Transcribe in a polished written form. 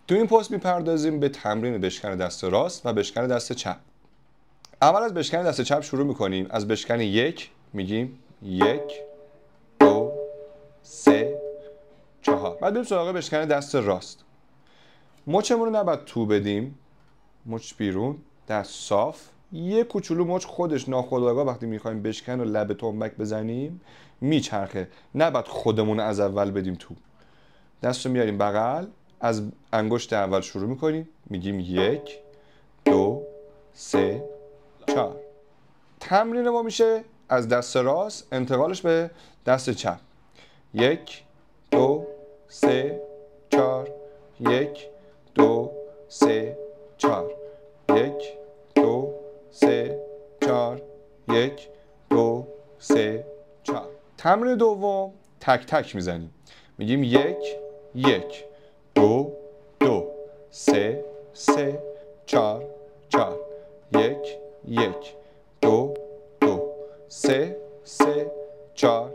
تو این پست میپردازیم به تمرین بشکن دست راست و بشکن دست چپ. اول از بشکن دست چپ شروع میکنیم. از بشکن 1 میگیم 1 2 3 4. بعد بریم سراغ بشکن دست راست. مچمون رو نباید تو بدیم، مچ بیرون، دست صاف. یه کوچولو مچ خودش ناخودآگاه وقتی میخوایم بشکن و لب تنبک بزنیم میچرخه، نباید خودمون از اول بدیم تو. دست رو میاریم بغل، از انگشت اول شروع میکنیم، میگیم 1 2 3 4. تمرین ما میشه از دست راست انتقالش به دست چپ. 1 2 3 4 1 2 3 4 1 2 3 4 1 2 3 4. تمرین دوم تک تک میزنیم. میگیم 1 1 2 2 3 3 4 4 1 1 2 2 3 3 4